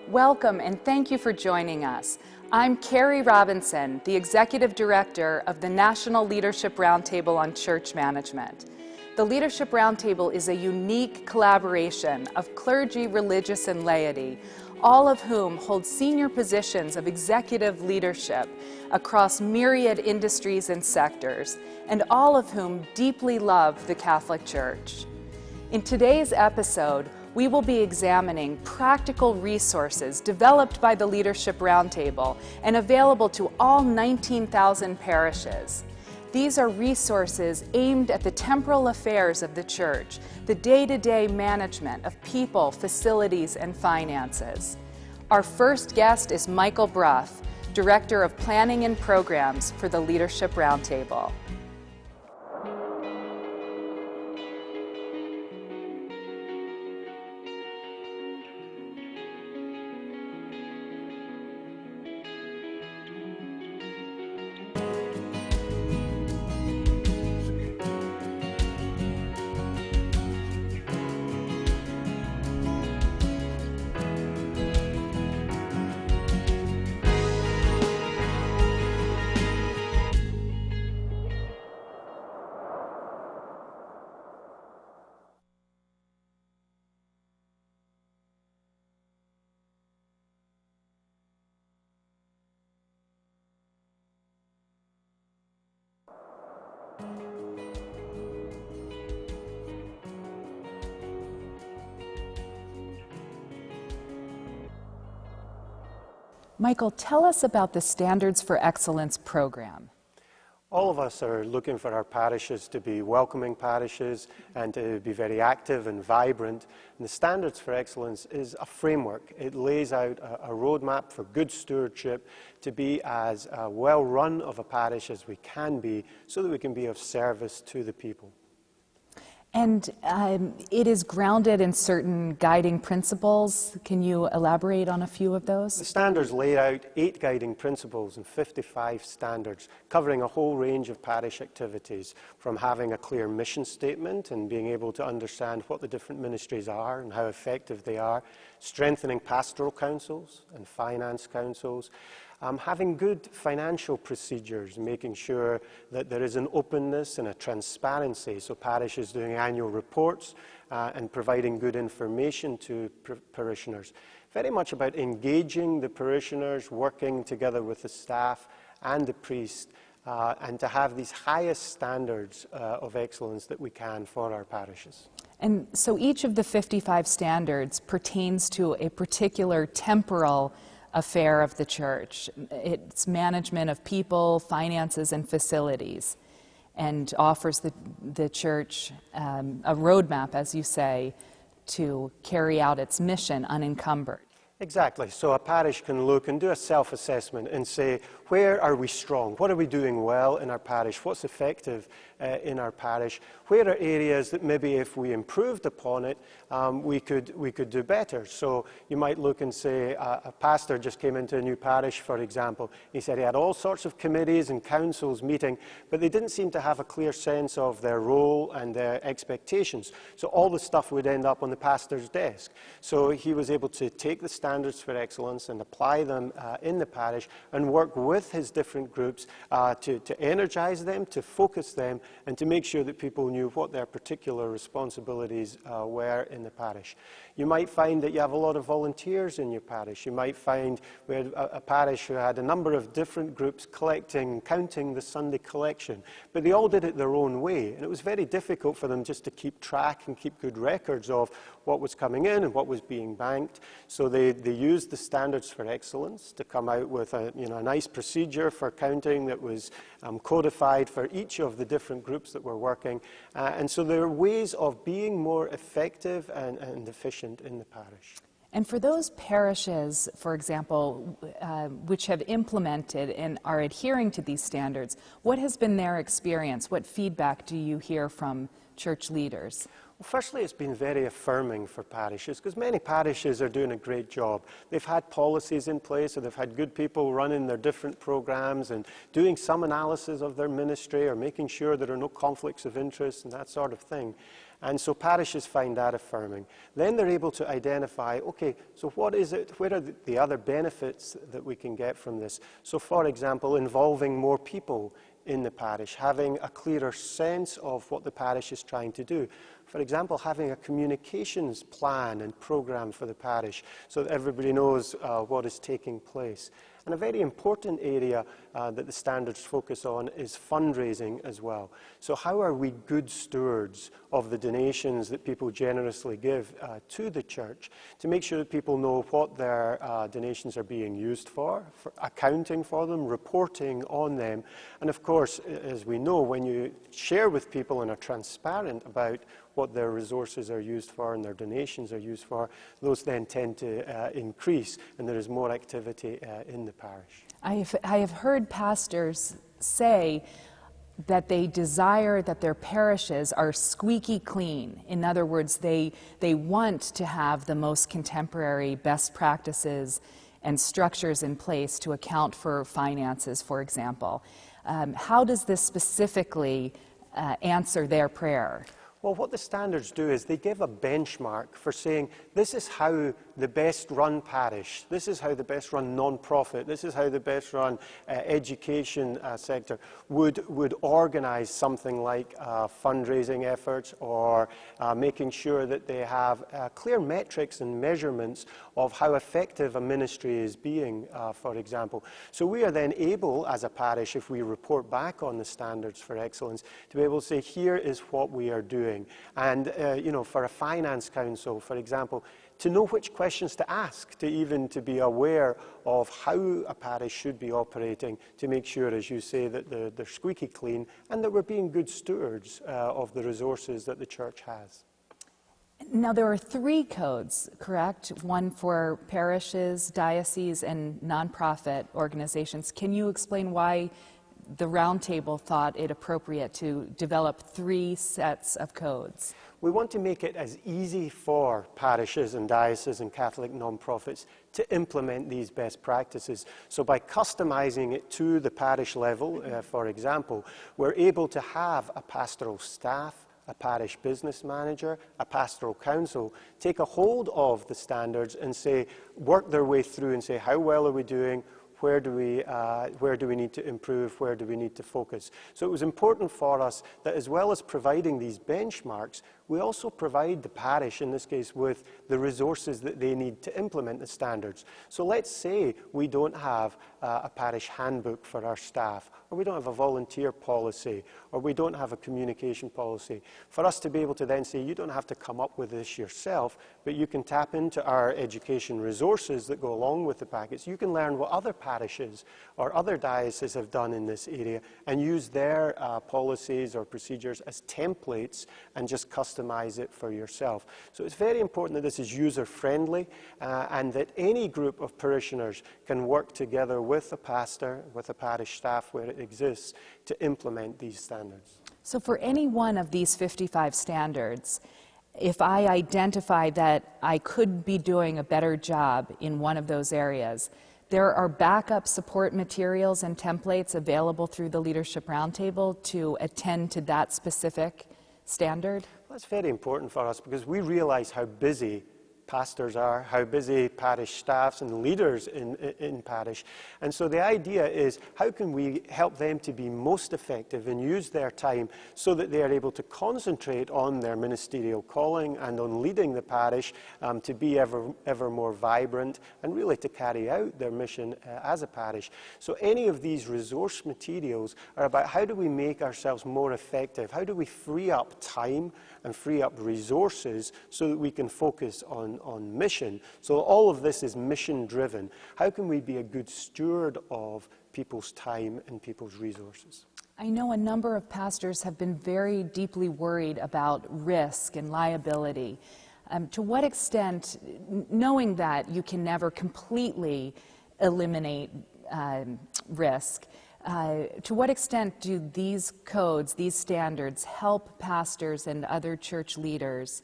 Welcome and thank you for joining us. I'm Carrie Robinson, the Executive Director of the National Leadership Roundtable on Church Management. The Leadership Roundtable is a unique collaboration of clergy, religious, and laity, all of whom hold senior positions of executive leadership across myriad industries and sectors, and all of whom deeply love the Catholic Church. In today's episode, we will be examining practical resources developed by the Leadership Roundtable and available to all 19,000 parishes. These are resources aimed at the temporal affairs of the Church, the day-to-day management of people, facilities, and finances. Our first guest is Michael Brough, Director of Planning and Programs for the Leadership Roundtable. Michael, tell us about the Standards for Excellence program. All of us are looking for our parishes to be welcoming parishes and to be very active and vibrant. And the Standards for Excellence is a framework. It lays out a roadmap for good stewardship to be as well run of a parish as we can be so that we can be of service to the people. And it is grounded in certain guiding principles. Can you elaborate on a few of those? The standards lay out 8 guiding principles and 55 standards, covering a whole range of parish activities, from having a clear mission statement and being able to understand what the different ministries are and how effective they are, strengthening pastoral councils and finance councils, having good financial procedures, making sure that there is an openness and a transparency, so parishes doing annual reports and providing good information to parishioners. Very much about engaging the parishioners, working together with the staff and the priest, and to have these highest standards of excellence that we can for our parishes. And so each of the 55 standards pertains to a particular temporal affair of the Church. It's management of people, finances, and facilities, and offers the Church a roadmap, as you say, to carry out its mission unencumbered. Exactly. So a parish can look and do a self-assessment and say, where are we strong? What are we doing well in our parish? What's effective in our parish? Where are areas that maybe if we improved upon it, we could do better? So you might look and say, a pastor just came into a new parish, for example. He said he had all sorts of committees and councils meeting, but they didn't seem to have a clear sense of their role and their expectations. So all the stuff would end up on the pastor's desk. So he was able to take the Standards for Excellence and apply them in the parish and work with his different groups to energize them, to focus them, and to make sure that people knew what their particular responsibilities were in the parish. You might find that you have a lot of volunteers in your parish. You might find we had a parish who had a number of different groups counting the Sunday collection, but they all did it their own way, and it was very difficult for them just to keep track and keep good records of what was coming in and what was being banked. So they used the Standards for Excellence to come out with a nice procedure for counting that was codified for each of the different groups that were working. And so there are ways of being more effective and efficient in the parish. And for those parishes, for example, which have implemented and are adhering to these standards, what has been their experience? What feedback do you hear from church leaders? Well, firstly, it's been very affirming for parishes because many parishes are doing a great job. They've had policies in place, or they've had good people running their different programs and doing some analysis of their ministry or making sure there are no conflicts of interest and that sort of thing. And so parishes find that affirming. Then they're able to identify, okay, so what is it, where are the other benefits that we can get from this? So for example, involving more people in the parish, having a clearer sense of what the parish is trying to do. For example, having a communications plan and program for the parish so that everybody knows what is taking place. And a very important area that the standards focus on is fundraising as well. So how are we good stewards of the donations that people generously give to the church to make sure that people know what their donations are being used for accounting for them, reporting on them. And of course, as we know, when you share with people and are transparent about what their resources are used for and their donations are used for, those then tend to increase and there is more activity in the parish. I have heard pastors say that they desire that their parishes are squeaky clean. In other words, they want to have the most contemporary best practices and structures in place to account for finances, for example. How does this specifically answer their prayer? Well, what the standards do is they give a benchmark for saying this is how the best run parish, this is how the best run non-profit, this is how the best run education sector would organize something like fundraising efforts or making sure that they have clear metrics and measurements of how effective a ministry is being, for example. So we are then able, as a parish, if we report back on the standards for excellence, to be able to say, here is what we are doing. And, you know, for a finance council, for example, to know which questions to ask, to be aware of how a parish should be operating, to make sure, as you say, that they're squeaky clean and that we're being good stewards of the resources that the church has. Now, there are 3 codes, correct? One for parishes, dioceses, and nonprofit organizations. Can you explain why the Roundtable thought it appropriate to develop 3 sets of codes? We want to make it as easy for parishes and dioceses and Catholic nonprofits to implement these best practices. So by customizing it to the parish level, for example, we're able to have a pastoral staff, a parish business manager, a pastoral council, take a hold of the standards and say, work their way through and say, how well are we doing? Where do we need to improve? Where do we need to focus? So it was important for us that as well as providing these benchmarks, we also provide the parish, in this case, with the resources that they need to implement the standards. So let's say we don't have a parish handbook for our staff, or we don't have a volunteer policy, or we don't have a communication policy. For us to be able to then say, you don't have to come up with this yourself, but you can tap into our education resources that go along with the packets. You can learn what other parishes or other dioceses have done in this area and use their policies or procedures as templates and just customize it for yourself. So it's very important that this is user-friendly and that any group of parishioners can work together with a pastor, with a parish staff where it exists, to implement these standards. So for any one of these 55 standards, if I identify that I could be doing a better job in one of those areas, there are backup support materials and templates available through the Leadership Roundtable to attend to that specific standard? Well, that's very important for us because we realize how busy pastors are, how busy parish staffs and leaders in parish. And so the idea is, how can we help them to be most effective and use their time so that they are able to concentrate on their ministerial calling and on leading the parish to be ever more vibrant and really to carry out their mission as a parish. So any of these resource materials are about how do we make ourselves more effective? How do we free up time and free up resources so that we can focus on mission? So all of this is mission-driven. How can we be a good steward of people's time and people's resources? I know a number of pastors have been very deeply worried about risk and liability. To what extent, knowing that you can never completely eliminate risk, to what extent do these codes, these standards, help pastors and other church leaders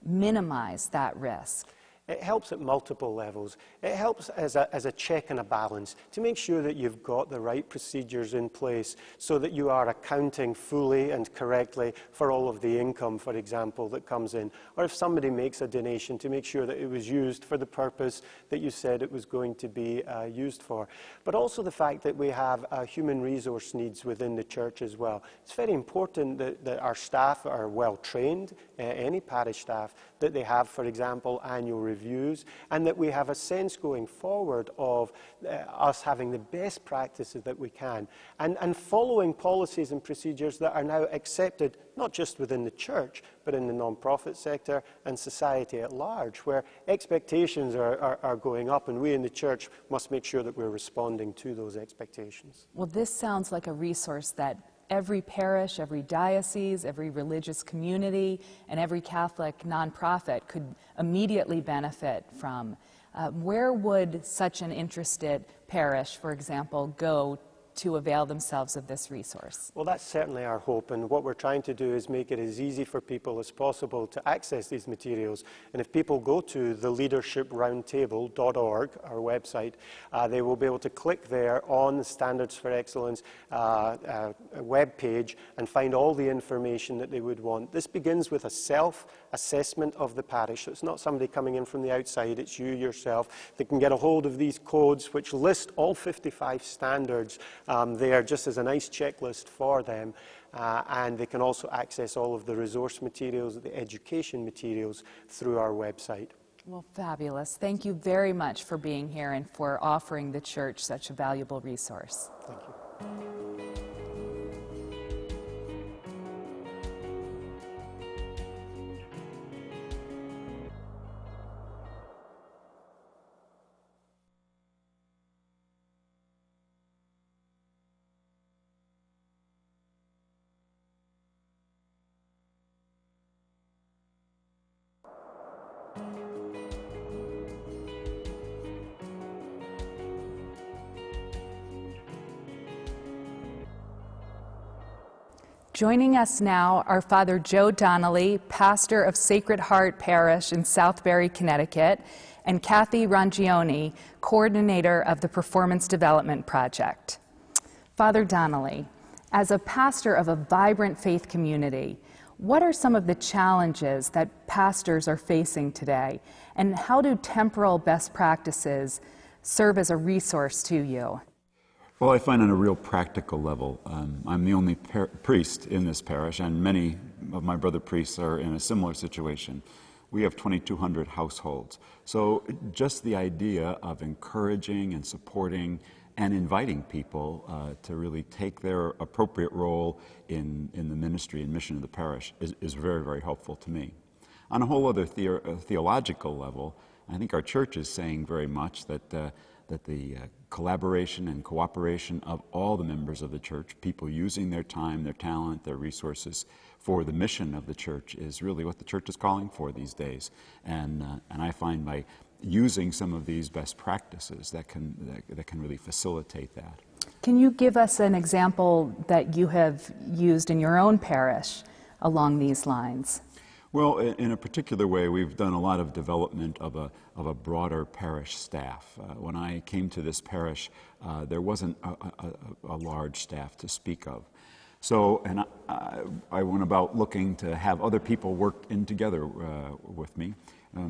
minimize that risk? It helps at multiple levels. It helps as a check and a balance to make sure that you've got the right procedures in place so that you are accounting fully and correctly for all of the income, for example, that comes in. Or if somebody makes a donation, to make sure that it was used for the purpose that you said it was going to be used for. But also the fact that we have human resource needs within the church as well. It's very important that our staff are well trained, any parish staff, that they have, for example, annual reviews, and that we have a sense going forward of us having the best practices that we can, and following policies and procedures that are now accepted, not just within the church, but in the non-profit sector and society at large, where expectations are going up, and we in the church must make sure that we're responding to those expectations. Well, this sounds like a resource that every parish, every diocese, every religious community, and every Catholic nonprofit could immediately benefit from. Where would such an interested parish, for example, go to avail themselves of this resource? Well, that's certainly our hope, and what we're trying to do is make it as easy for people as possible to access these materials. And if people go to theleadershiproundtable.org, our website, they will be able to click there on the Standards for Excellence web page and find all the information that they would want. This begins with a self-assessment of the parish. So it's not somebody coming in from the outside, it's you yourself that can get a hold of these codes which list all 55 standards there just as a nice checklist for them, and they can also access all of the resource materials, the education materials through our website. Well, fabulous. Thank you very much for being here and for offering the church such a valuable resource. Thank you. Joining us now are Father Joe Donnelly, pastor of Sacred Heart Parish in Southbury, Connecticut, and Kathy Rangioni, coordinator of the Performance Development Project. Father Donnelly, as a pastor of a vibrant faith community, what are some of the challenges that pastors are facing today, and how do temporal best practices serve as a resource to you? Well, I find on a real practical level, I'm the only priest in this parish, and many of my brother priests are in a similar situation. We have 2,200 households. So just the idea of encouraging and supporting and inviting people to really take their appropriate role in the ministry and mission of the parish is very, very helpful to me. On a whole other theological level, I think our church is saying very much that the collaboration and cooperation of all the members of the church, people using their time, their talent, their resources for the mission of the church is really what the church is calling for these days. And I find by using some of these best practices that can really facilitate that. Can you give us an example that you have used in your own parish along these lines? Well, in a particular way, we've done a lot of development of a broader parish staff. When I came to this parish, there wasn't a large staff to speak of. So, and I went about looking to have other people work in together with me.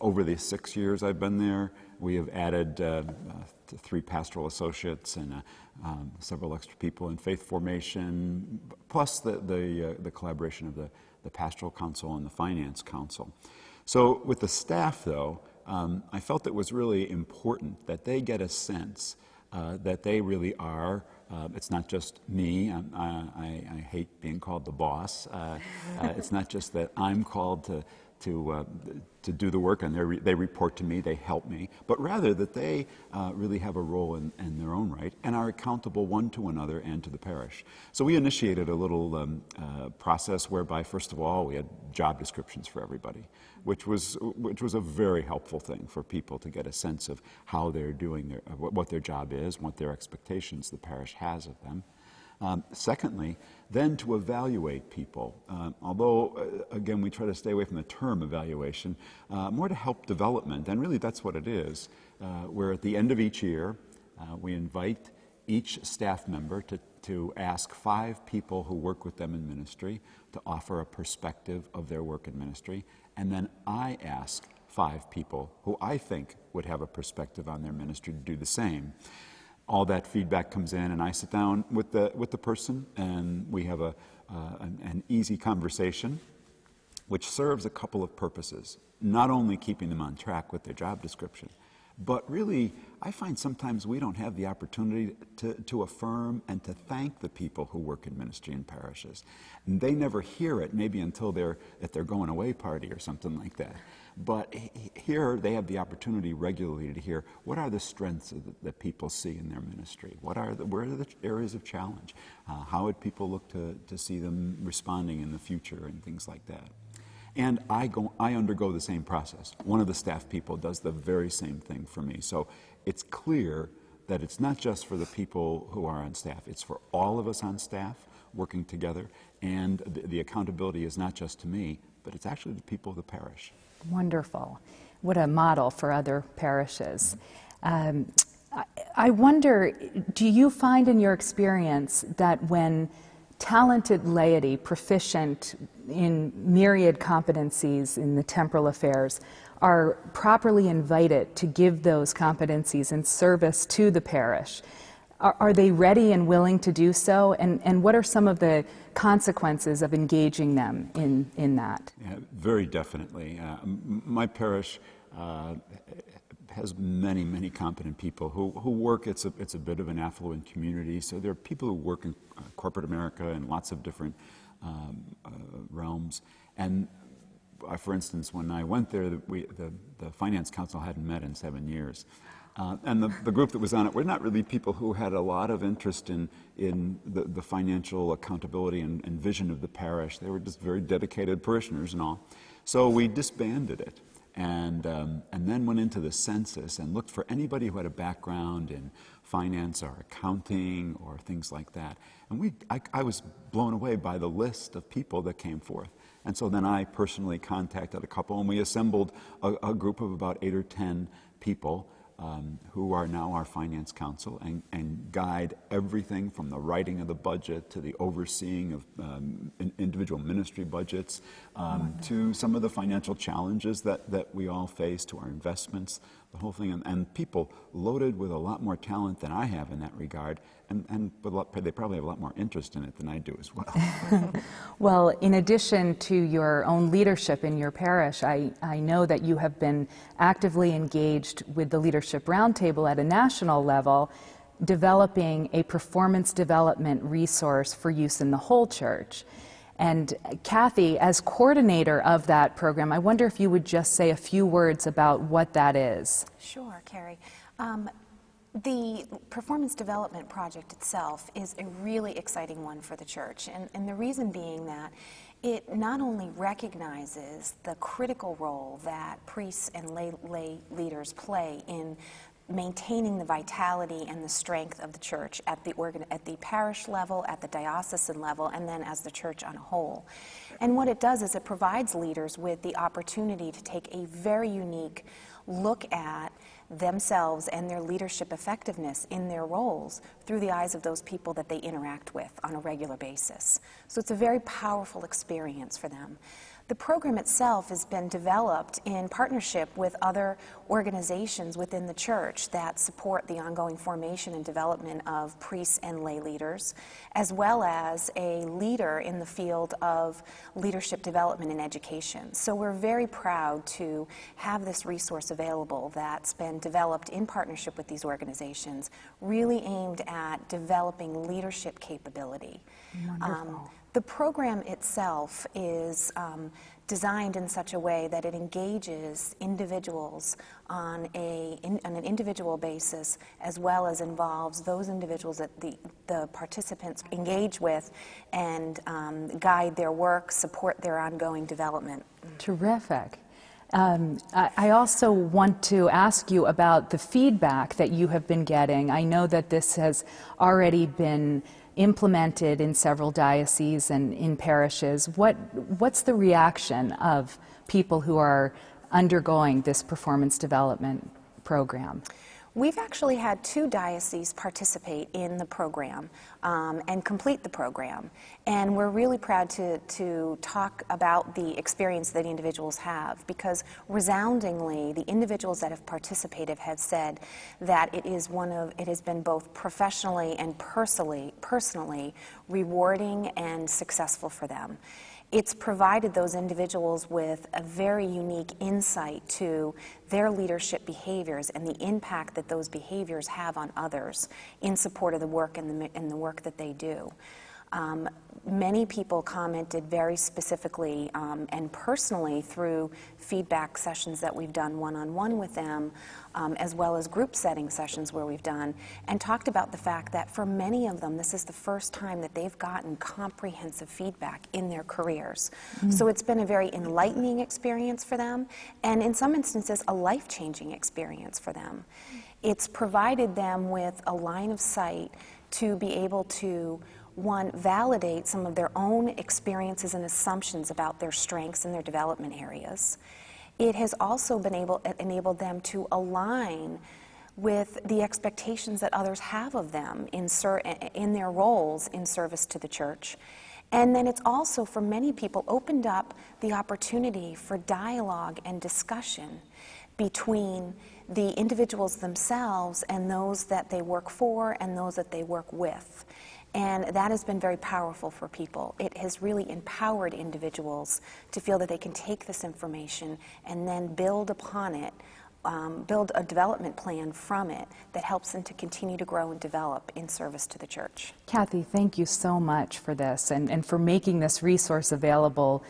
Over the 6 years I've been there, we have added 3 pastoral associates and several extra people in faith formation, plus the collaboration of the pastoral council and the finance council. So with the staff, though, I felt it was really important that they get a sense that they really are. It's not just me. I hate being called the boss. It's not just that I'm called to do the work and they report to me, they help me, but rather that they really have a role in their own right and are accountable one to another and to the parish. So we initiated a little process whereby, first of all, we had job descriptions for everybody, which was a very helpful thing for people to get a sense of how they're doing what their job is, what their expectations the parish has of them. Secondly, then to evaluate people. Although, again, we try to stay away from the term evaluation, more to help development, and really that's what it is. Where at the end of each year, we invite each staff member to ask 5 people who work with them in ministry to offer a perspective of their work in ministry, and then I ask 5 people who I think would have a perspective on their ministry to do the same. All that feedback comes in, and I sit down with the person, and we have an easy conversation, which serves a couple of purposes. Not only keeping them on track with their job description, but really, I find sometimes we don't have the opportunity to affirm and to thank the people who work in ministry in parishes. And they never hear it, maybe until they're at their going away party or something like that. But here they have the opportunity regularly to hear what are the strengths that people see in their ministry? Where are the areas of challenge? How would people look to see them responding in the future and things like that? And I undergo the same process. One of the staff people does the very same thing for me. So it's clear that it's not just for the people who are on staff, it's for all of us on staff working together. And the accountability is not just to me, but it's actually the people of the parish. Wonderful. What a model for other parishes. I wonder, do you find in your experience that when talented laity, proficient in myriad competencies in the temporal affairs, are properly invited to give those competencies in service to the parish, are they ready and willing to do so? And what are some of the consequences of engaging them in that? Yeah, very definitely. My parish has many, many competent people who work. It's a bit of an affluent community, so there are people who work in corporate America in lots of different realms. And for instance, when I went there, the Finance Council hadn't met in 7 years. And the group that was on it were not really people who had a lot of interest in the financial accountability and vision of the parish. They were just very dedicated parishioners and all. So we disbanded it. And then went into the census and looked for anybody who had a background in finance or accounting or things like that. And I was blown away by the list of people that came forth. And so then I personally contacted a couple, and we assembled a group of about 8 or 10 people who are now our finance council and guide everything from the writing of the budget to the overseeing of individual ministry budgets to some of the financial challenges that we all face, to our investments, the whole thing. And people loaded with a lot more talent than I have in that regard, and they probably have a lot more interest in it than I do as well. Well, in addition to your own leadership in your parish, I know that you have been actively engaged with the Leadership Roundtable at a national level, developing a performance development resource for use in the whole church. And Kathy, as coordinator of that program, I wonder if you would just say a few words about what that is. Sure, Carrie. The Performance Development Project itself is a really exciting one for the church, and the reason being that it not only recognizes the critical role that priests and lay leaders play in maintaining the vitality and the strength of the church at the parish level, at the diocesan level, and then as the church on a whole. And what it does is it provides leaders with the opportunity to take a very unique look at themselves and their leadership effectiveness in their roles through the eyes of those people that they interact with on a regular basis. So it's a very powerful experience for them. The program itself has been developed in partnership with other organizations within the church that support the ongoing formation and development of priests and lay leaders, as well as a leader in the field of leadership development and education. So we're very proud to have this resource available that's been developed in partnership with these organizations, really aimed at developing leadership capability. Wonderful. The program itself is designed in such a way that it engages individuals on an individual basis, as well as involves those individuals that the participants engage with and guide their work, support their ongoing development. Terrific. I also want to ask you about the feedback that you have been getting. I know that this has already been implemented in several dioceses and in parishes. What's the reaction of people who are undergoing this performance development program? We've actually had 2 dioceses participate in the program and complete the program. And we're really proud to talk about the experience that individuals have, because resoundingly, the individuals that have participated have said that it has been both professionally and personally rewarding and successful for them. It's provided those individuals with a very unique insight to their leadership behaviors and the impact that those behaviors have on others in support of the work and the work that they do. Many people commented very specifically and personally through feedback sessions that we've done one-on-one with them, as well as group setting sessions where we've done, and talked about the fact that for many of them, this is the first time that they've gotten comprehensive feedback in their careers. So it's been a very enlightening experience for them, and in some instances, a life-changing experience for them. It's provided them with a line of sight to be able to, one, validate some of their own experiences and assumptions about their strengths and their development areas. It has also enabled them to align with the expectations that others have of them in their roles in service to the church. And then it's also, for many people, opened up the opportunity for dialogue and discussion between the individuals themselves and those that they work for and those that they work with. And that has been very powerful for people. It has really empowered individuals to feel that they can take this information and then build upon it, build a development plan from it that helps them to continue to grow and develop in service to the church. Kathy, thank you so much for this and for making this resource available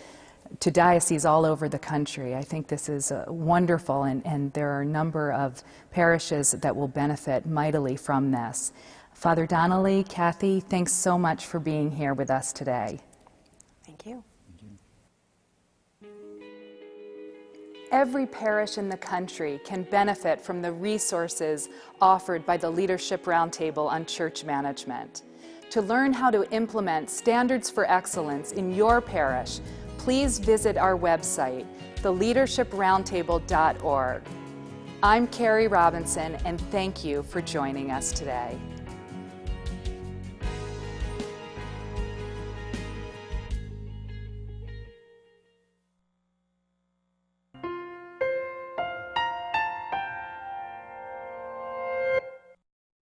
to dioceses all over the country. I think this is wonderful, and there are a number of parishes that will benefit mightily from this. Father Donnelly, Kathy, thanks so much for being here with us today. Thank you. Every parish in the country can benefit from the resources offered by the Leadership Roundtable on Church Management. To learn how to implement standards for excellence in your parish, please visit our website, theleadershiproundtable.org. I'm Carrie Robinson, and thank you for joining us today.